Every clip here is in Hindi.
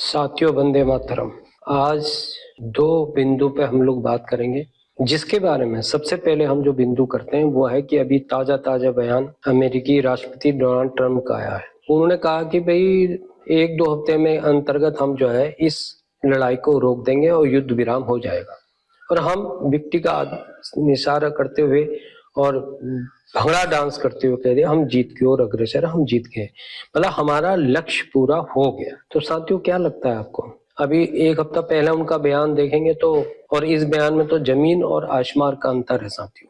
साथियों, वंदे मातरम। आज दो बिंदु पे हम लोग बात करेंगे, जिसके बारे में सबसे पहले हम जो बिंदु करते हैं वो है कि अभी ताजा बयान अमेरिकी राष्ट्रपति डोनाल्ड ट्रंप का आया है। उन्होंने कहा कि भाई 1-2 हफ्ते में अंतर्गत हम जो है इस लड़ाई को रोक देंगे और युद्ध विराम हो जाएगा। और हम विक्ट्री का इशारा करते हुए और भंगड़ा डांस करते हुए कह दिया हम जीत की ओर अग्रसर, हम जीत गए, मतलब हमारा लक्ष्य पूरा हो गया। तो साथियों, क्या लगता है आपको? अभी 1 हफ्ता पहले उनका बयान देखेंगे तो, और इस बयान में तो जमीन और आसमान का अंतर है साथियों।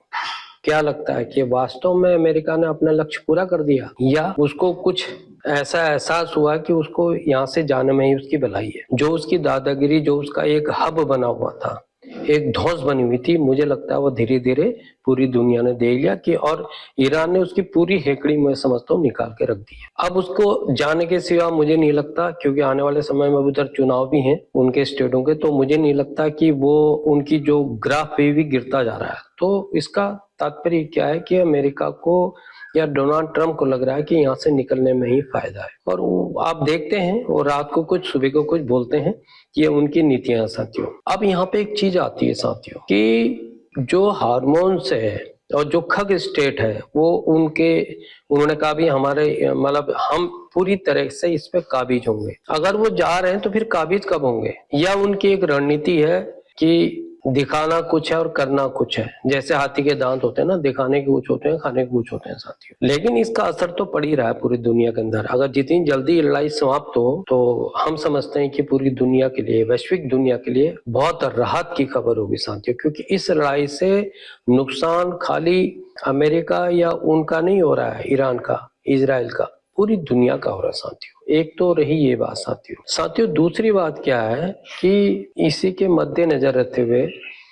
क्या लगता है कि वास्तव में अमेरिका ने अपना लक्ष्य पूरा कर दिया, या उसको कुछ ऐसा एहसास हुआ कि उसको यहाँ से जाने में ही उसकी भलाई है? जो उसकी दादागिरी, जो उसका एक हब बना हुआ था, एक धौंस बनी हुई थी, मुझे लगता है वो धीरे धीरे पूरी दुनिया ने देख लिया कि, और ईरान ने उसकी पूरी हेकड़ी में समझता हूँ निकाल के रख दी है। अब उसको जाने के सिवा मुझे नहीं लगता, क्योंकि आने वाले समय में उधर चुनाव भी हैं उनके स्टेटों के, तो मुझे नहीं लगता कि वो उनकी जो ग्राफ भी गिरता जा रहा है। तो इसका तात्पर्य क्या है कि अमेरिका को या डोनाल्ड ट्रंप को लग रहा है कि यहाँ से निकलने में ही फायदा है। और वो आप देखते हैं, वो रात को कुछ सुबह को कुछ बोलते हैं, ये उनकी नीतियां साथियों। अब यहाँ पे एक चीज आती है साथियों कि जो हार्मोन्स है और जो खग स्टेट है वो उन्होंने कहा भी हमारे, मतलब हम पूरी तरह से इस पे काबिज होंगे। अगर वो जा रहे हैं तो फिर काबिज कब होंगे? या उनकी एक रणनीति है कि दिखाना कुछ है और करना कुछ है, जैसे हाथी के दांत होते हैं ना, दिखाने के कुछ होते हैं, खाने के कुछ होते हैं साथियों। लेकिन इसका असर तो पड़ ही रहा है पूरी दुनिया के अंदर। अगर जितनी जल्दी ये लड़ाई समाप्त हो तो हम समझते हैं कि पूरी दुनिया के लिए, वैश्विक दुनिया के लिए बहुत राहत की खबर होगी साथियों, क्योंकि इस लड़ाई से नुकसान खाली अमेरिका या उनका नहीं हो रहा है, ईरान का, इजराइल का, पूरी दुनिया का हो रहा है साथियों। एक तो रही ये बात साथियों। दूसरी बात क्या है कि इसी के मद्देनजर रहते हुए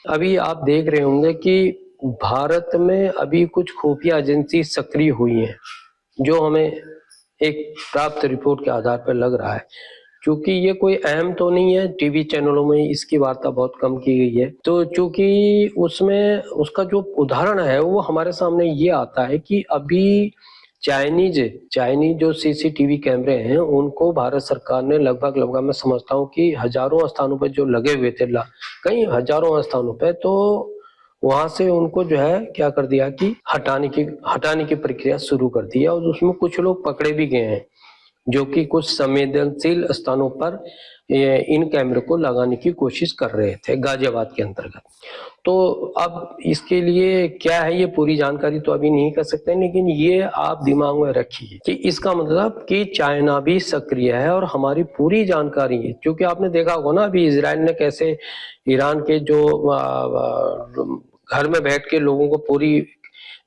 अभी आप देख रहे होंगे कि भारत में अभी कुछ खुफिया एजेंसी सक्रिय हुई हैं, जो हमें एक प्राप्त रिपोर्ट के आधार पर लग रहा है। क्योंकि ये कोई अहम तो नहीं है, टीवी चैनलों में इसकी वार्ता बहुत कम की गई है, तो चूंकि उसमें उसका जो उदाहरण है वो हमारे सामने ये आता है कि अभी चाइनीज जो सीसीटीवी कैमरे हैं उनको भारत सरकार ने लगभग मैं समझता हूँ कि हजारों स्थानों पर जो लगे हुए थे, कई हजारों स्थानों पे, तो वहां से उनको जो है क्या कर दिया कि हटाने की प्रक्रिया शुरू कर दी है। और उसमें कुछ लोग पकड़े भी गए हैं जो कि कुछ संवेदनशील स्थानों पर इन कैमरे को लगाने की कोशिश कर रहे थे, गाजियाबाद के अंतर्गत। तो अब इसके लिए क्या है, ये पूरी जानकारी तो अभी नहीं कर सकते, लेकिन ये आप दिमाग में रखिए कि इसका मतलब कि चाइना भी सक्रिय है और हमारी पूरी जानकारी है। क्योंकि आपने देखा होगा ना, अभी इजराइल ने कैसे ईरान के जो घर में बैठ के लोगों को पूरी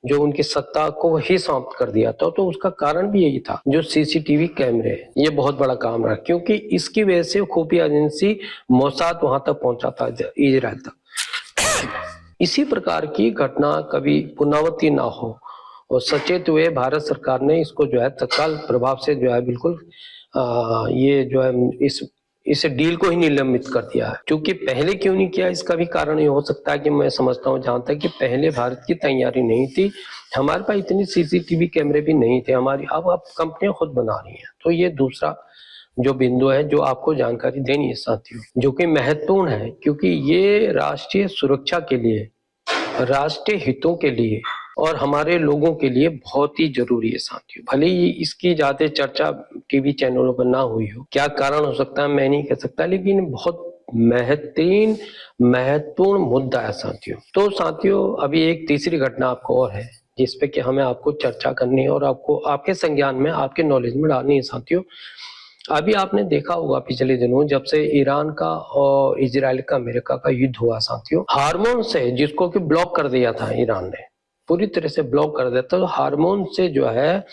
जो उनकी सत्ता को ही समाप्त कर दिया था, तो उसका कारण भी यही था, जो सीसीटीवी कैमरे, ये बहुत बड़ा काम रहा, क्योंकि इसकी वजह से खुफिया एजेंसी मोसाद वहां तक पहुंचा था, इजराइल तक। इसी प्रकार की घटना कभी पुनरावृत्ति ना हो और सचेत हुए भारत सरकार ने इसको जो है तत्काल प्रभाव से जो है बिल्कुल ये जो है इस डील को ही निलंबित कर दिया है। क्योंकि पहले क्यों नहीं किया, इसका भी कारण ये हो सकता है कि मैं समझता हूँ जहां तक कि पहले भारत की तैयारी नहीं थी, हमारे पास इतनी सीसीटीवी कैमरे भी नहीं थे हमारी, अब कंपनियां खुद बना रही हैं। तो ये दूसरा जो बिंदु है जो आपको जानकारी देनी है साथियों, जो कि महत्वपूर्ण है, क्योंकि ये राष्ट्रीय सुरक्षा के लिए, राष्ट्रीय हितों के लिए और हमारे लोगों के लिए बहुत ही जरूरी है साथियों। भले ही इसकी ज्यादा चर्चा टीवी चैनलों पर ना हुई हो, क्या कारण हो सकता है मैं नहीं कह सकता, लेकिन बहुत महत्वपूर्ण मुद्दा है साथियों। तो साथियों, अभी एक तीसरी घटना आपको और है जिसपे कि हमें आपको चर्चा करनी है और आपको आपके संज्ञान में, आपके नॉलेज में डालनी है साथियों। अभी आपने देखा होगा पिछले दिनों जब से ईरान का और इजराइल का, अमेरिका का युद्ध हुआ साथियों, हार्मोन से, जिसको कि ब्लॉक कर दिया था ईरान ने, पूरी तरह से ब्लॉक कर दिया था, तो हार्मोन से जो है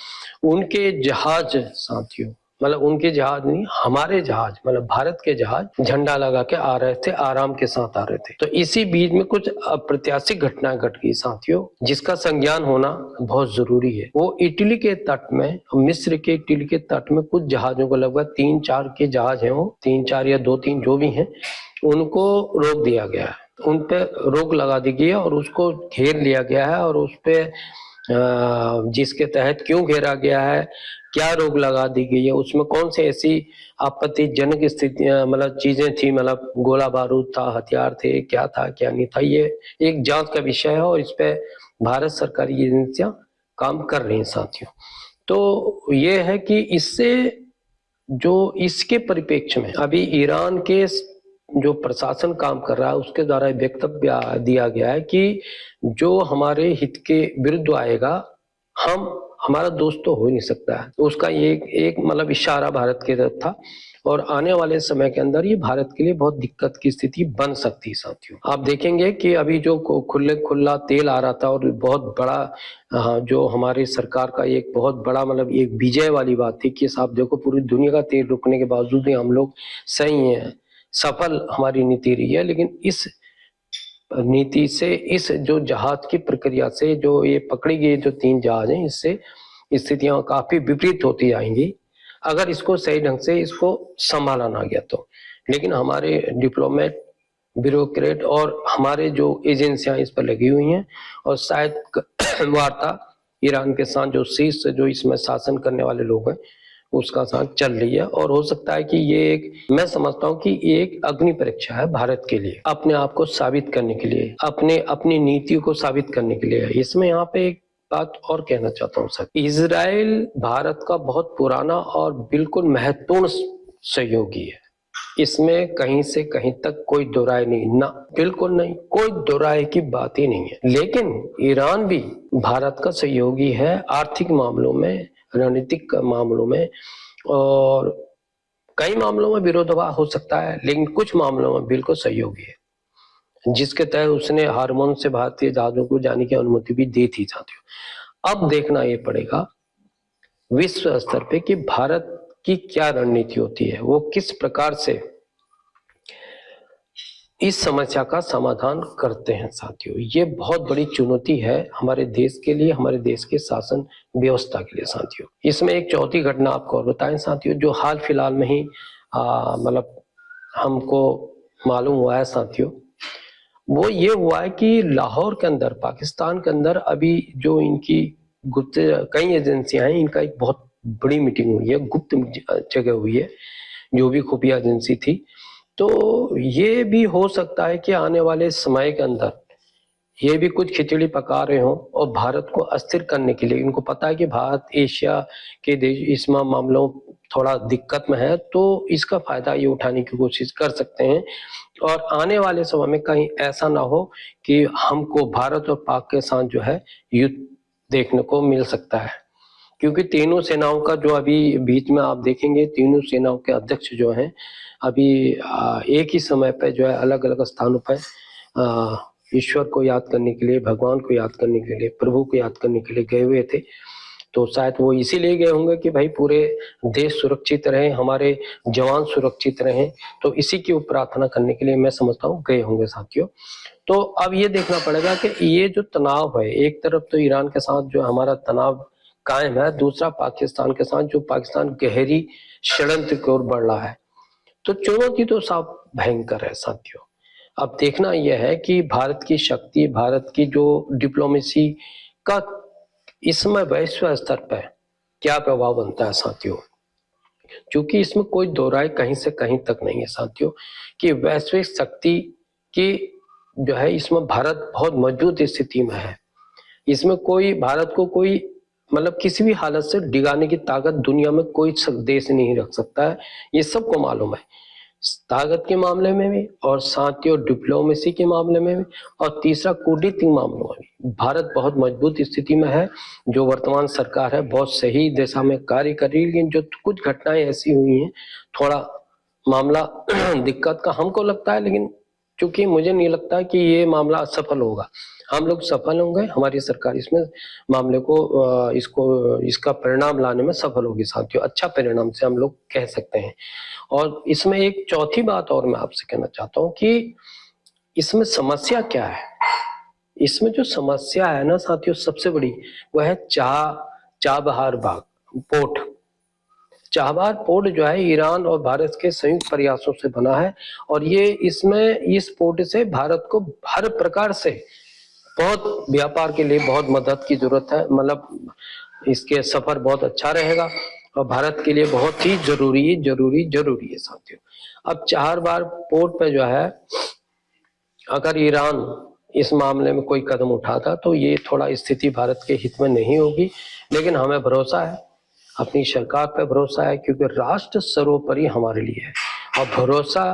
उनके जहाज साथियों, मतलब उनके जहाज नहीं, हमारे जहाज, मतलब भारत के जहाज झंडा लगा के आ रहे थे, आराम के साथ आ रहे थे। तो इसी बीच में कुछ अप्रत्याशित घटनाएं घट गई साथियों, जिसका संज्ञान होना बहुत जरूरी है। वो इटली के तट में, मिस्र के इटली के तट में कुछ जहाजों को, लगभग 3-4 के जहाज हैं, वो 3-4 या 2-3 जो भी हैं, उनको रोक दिया गया है, उन पे रोक लगा दी गई है और उसको घेर लिया गया है और उस पे जिसके तहत क्यों घेरा गया है, क्या रोक लगा दी गई है, उसमें कौन सी ऐसी आपत्तिजनक स्थितियां मतलब चीजें थी, मतलब गोला बारूद था, हथियार थे, क्या था क्या नहीं था, ये एक जांच का विषय है और इस पे भारत सरकारी एजेंसियां काम कर रही हैं साथियों। तो ये है कि इससे जो इसके परिप्रेक्ष्य में अभी ईरान के जो प्रशासन काम कर रहा है उसके द्वारा वक्तव्य दिया गया है कि जो हमारे हित के विरुद्ध आएगा हम हमारा दोस्त तो हो ही नहीं सकता है। उसका ये एक मतलब इशारा भारत की तरफ था और आने वाले समय के अंदर ये भारत के लिए बहुत दिक्कत की स्थिति बन सकती है साथियों। आप देखेंगे कि अभी जो खुला तेल आ रहा था और बहुत बड़ा जो हमारी सरकार का एक बहुत बड़ा मतलब एक विजय वाली बात थी कि साहब देखो पूरी दुनिया का तेल रुकने के बावजूद भी हम लोग सही हैं, सफल हमारी नीति रही है। लेकिन इस नीति से, इस जो जहाज की प्रक्रिया से जो ये पकड़ी गई जो 3 जहाज हैं, इससे स्थितियां काफी विपरीत होती जाएंगी अगर इसको सही ढंग से इसको संभाला ना गया तो। लेकिन हमारे डिप्लोमेट, ब्यूरोक्रेट और हमारे जो एजेंसियां इस पर लगी हुई हैं और शायद वार्ता ईरान के साथ जो शीर्ष जो इसमें शासन करने वाले लोग हैं उसका साथ चल रही है और हो सकता है कि ये एक, मैं समझता हूँ कि ये एक अग्नि परीक्षा है भारत के लिए, अपने आप को साबित करने के लिए, अपनी नीति को साबित करने के लिए। इसमें यहाँ पे एक बात और कहना चाहता हूँ सर, इजराइल भारत का बहुत पुराना और बिल्कुल महत्वपूर्ण सहयोगी है, इसमें कहीं से कहीं तक कोई दो राय नहीं, ना बिल्कुल नहीं, कोई दो राय की बात ही नहीं है। लेकिन ईरान भी भारत का सहयोगी है आर्थिक मामलों में, रणनीतिक मामलों में, और कई मामलों में विरोधाभास हो सकता है लेकिन कुछ मामलों में बिल्कुल सहयोगी है, जिसके तहत उसने हार्मोन से भारतीय जहाजों को जाने की अनुमति भी दी थी साथियों। अब देखना ये पड़ेगा विश्व स्तर पे कि भारत की क्या रणनीति होती है, वो किस प्रकार से इस समस्या का समाधान करते हैं साथियों। ये बहुत बड़ी चुनौती है हमारे देश के लिए, हमारे देश के शासन व्यवस्था के लिए साथियों। इसमें एक चौथी घटना आपको और बताएं साथियों, जो हाल फिलहाल में ही मतलब हमको मालूम हुआ है साथियों, वो ये हुआ है कि लाहौर के अंदर, पाकिस्तान के अंदर अभी जो इनकी गुप्त कई एजेंसियां हैं, इनका एक बहुत बड़ी मीटिंग हुई है, गुप्त जगह हुई है, जो भी खुफिया एजेंसी थी। तो ये भी हो सकता है कि आने वाले समय के अंदर ये भी कुछ खिचड़ी पका रहे हो और भारत को अस्थिर करने के लिए, इनको पता है कि भारत एशिया के देश इस मामलों थोड़ा दिक्कत में है, तो इसका फायदा ये उठाने की कोशिश कर सकते हैं और आने वाले समय में कहीं ऐसा ना हो कि हमको भारत और पाक के साथ जो है युद्ध देखने को मिल सकता है। क्योंकि तीनों सेनाओं का जो अभी बीच में आप देखेंगे, तीनों सेनाओं के अध्यक्ष जो हैं अभी एक ही समय पे जो है अलग अलग स्थानों पर ईश्वर को याद करने के लिए, भगवान को याद करने के लिए, प्रभु को याद करने के लिए गए हुए थे। तो शायद वो इसीलिए गए होंगे कि भाई पूरे देश सुरक्षित रहे, हमारे जवान सुरक्षित रहें, तो इसी की प्रार्थना करने के लिए मैं समझता हूँ गए होंगे साथियों। तो अब ये देखना पड़ेगा कि ये जो तनाव है, एक तरफ तो ईरान के साथ जो हमारा तनाव कायम है, दूसरा पाकिस्तान के साथ जो पाकिस्तान गहरी षड्यंत्र की ओर बढ़ रहा है, तो चुनौती तो साफ भयंकर है साथियों। अब देखना यह है कि भारत की शक्ति, भारत की जो डिप्लोमेसी का इसमें वैश्विक स्तर पर क्या प्रभाव बनता है साथियों, क्योंकि इसमें कोई दो राय कहीं से कहीं तक नहीं है साथियों कि वैश्विक शक्ति की जो है इसमें भारत बहुत मजबूत स्थिति में है। इसमें कोई भारत को कोई मतलब किसी भी हालत से डिगाने की ताकत दुनिया में कोई देश नहीं रख सकता है, ये सबको मालूम है, ताकत के मामले में भी और साथियों डिप्लोमेसी के मामले में भी, और तीसरा कूटनीतिक मामलों में भी भारत बहुत मजबूत स्थिति में है। जो वर्तमान सरकार है बहुत सही दिशा में कार्य कर रही है, लेकिन जो कुछ घटनाएं ऐसी हुई हैं, थोड़ा मामला दिक्कत का हमको लगता है, लेकिन क्योंकि मुझे नहीं लगता कि ये मामला सफल होगा, हम लोग सफल होंगे, हमारी सरकार इसमें मामले को इसका परिणाम लाने में सफल होगी साथियों, अच्छा परिणाम से हम लोग कह सकते हैं। और इसमें एक चौथी बात और मैं आपसे कहना चाहता हूँ कि इसमें समस्या क्या है। इसमें जो समस्या है ना साथियों सबसे बड़ी, वह है चाबहार बाग पोर्ट। चाबहार पोर्ट जो है ईरान और भारत के संयुक्त प्रयासों से बना है और ये इस पोर्ट से भारत को हर प्रकार से बहुत व्यापार के लिए बहुत मदद की जरूरत है, मतलब इसके सफर बहुत अच्छा रहेगा और भारत के लिए बहुत ही जरूरी है साथियों। अब 4 बार पोर्ट पे जो है, अगर ईरान इस मामले में कोई कदम उठाता तो ये थोड़ा स्थिति भारत के हित में नहीं होगी, लेकिन हमें भरोसा है, अपनी सरकार पे भरोसा है, क्योंकि राष्ट्र सर्वोपरि हमारे लिए है और भरोसा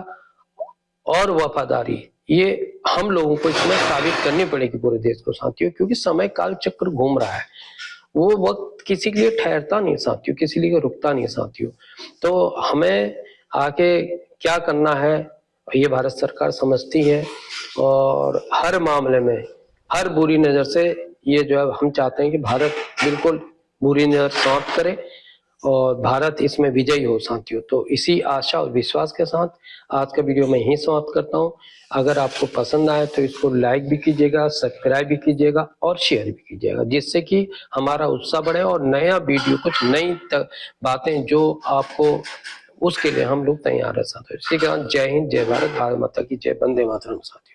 और वफादारी ये हम लोगों को इसमें साबित करनी पड़ेगी पूरे देश को साथियों, क्योंकि समय काल चक्र घूम रहा है, वो वक्त किसी के लिए ठहरता नहीं साथियों, किसी लिए रुकता नहीं साथियों। तो हमें आगे क्या करना है ये भारत सरकार समझती है और हर मामले में हर बुरी नजर से ये जो है हम चाहते हैं कि भारत बिल्कुल बुरी नजर समाप्त करे और भारत इसमें विजयी हो साथियों। तो इसी आशा और विश्वास के साथ आज का वीडियो मैं यहीं समाप्त करता हूं। अगर आपको पसंद आए तो इसको लाइक भी कीजिएगा, सब्सक्राइब भी कीजिएगा और शेयर भी कीजिएगा, जिससे कि हमारा उत्साह बढ़े और नया वीडियो कुछ नई बातें जो आपको उसके लिए हम लोग तैयार है साथियों। इसी के साथ जय हिंद, जय भारत, भारत माता की जय, वंदे मातरम साथियों।